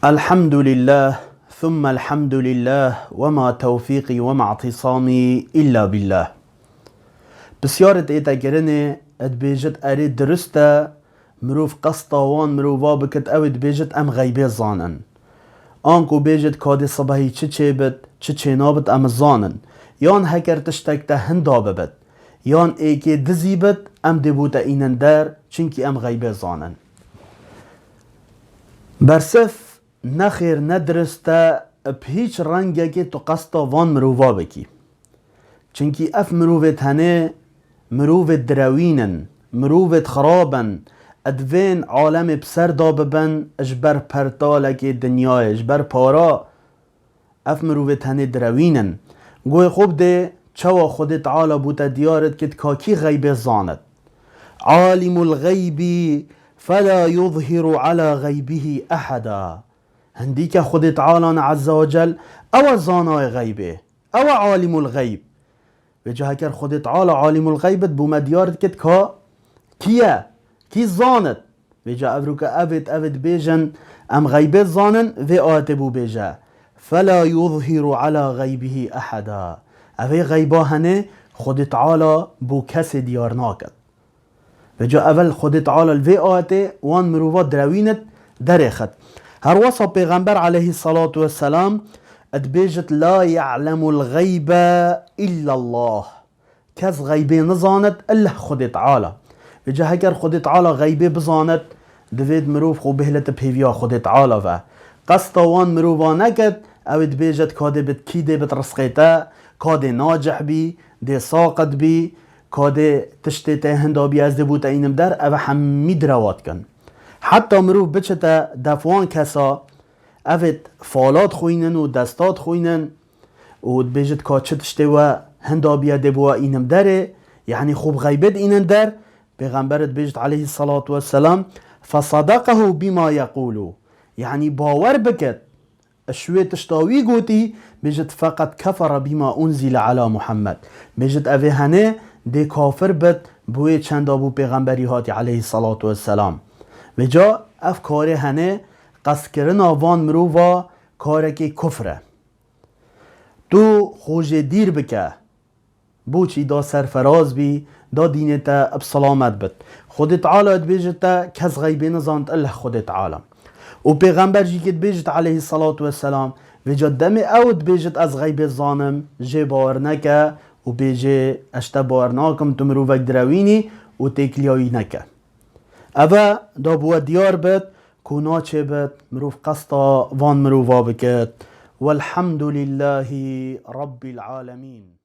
الحمد لله ثم الحمد لله وما توفيقي وما اعتصامي إلا بالله. بسیارت ایتا گرنه اد بیجت اری درسته مروف قصتاوان مروفا بکت او اد بیجت ام غیبه زانن آنکو بیجت کاد صبحی چه بد چه نابد ام زانن یان هکر تشتکته هندا ببد یان ایکی دزی بد ام دبوتا اینن در چنکی ام غیبه زانن برصف نخیر ندرسته به هیچ رنگه که تو قصتا وان مروفا بکی چنکی اف مروفت هنه مروفت دروینن مروفت خرابن ادوین عالم بسر دا ببن اجبر پرتالک دنیای اجبر پارا اف مروفت هنه دروینن گوی خوب ده چوا خود تعالی بوتا دیارت کت کاکی غیبه زاند عالم الغیبی فلا يظهر على غیبه احدا هندی که خود تعالی عز وجل او زانای غیبه او عالم الغیب وجه هکر خود تعالی عالم الغیبت بوما دیارت کت کا کیه کی زاند وجه افرو که اوید بیجن ام غیبت زانن و آتبو بیجه فلا يظهر على غیبه احدا اوی غیبا هنه خود تعالی بو کس دیار ناکد وجه اول خود تعالی الوی آته وان مروفات دروینت درخد هر وصف پیغمبر علیه الصلاة والسلام ادبیجت لا يعلم الغیب الا الله کس غیبه نزاند الا خود تعالی وجه هکر خود تعالی غیبه بزاند دوید مروف خو بهلت پیویا خود تعالی و قصد وان مروفا نکد او ادبیجت کاده بد کیده بد رسقیتا کاده ناجح بی ده ساقد بی کاده تشتیته هندا بی از دبوتا اینم در او حمید روات کن حتی مروف بچتا دفوان کسا اوید فالات خوینن و دستات خوینن و بیجت که چه تشتی و هندا بیا دبوا اینم داره یعنی خوب غیبت اینن در پیغمبرت بیجت علیه الصلاة والسلام فصدقه بما یقولو یعنی باور بکت شوی تشتاوی گوتی بیجت فقط کفر بما انزل علی محمد بیجت اوی هنه ده کافر بد بوی چند ابو پیغمبری هاتی علیه الصلاة والسلام و جا اف کاره هنه قصد کرن آوان مروفا کاره که کفره تو خوش دیر بکه بوچی دا سرفراز بی دا دینتا بسلامت بد خود تعالی بیجتا کس غیبه نزاند الله خود تعالی و پیغمبر جی که بیجت علیه الصلاة والسلام و جا دم اود بیجت از غیبه زانم جه باور نکه و بیجه اشتا باور ناکم تو مروفک دروینی و تکلیایی نکه اوه دا بوا دیار بد کونا چه بد مروف قصدا وان مروفا بکد والحمد لله رب العالمين.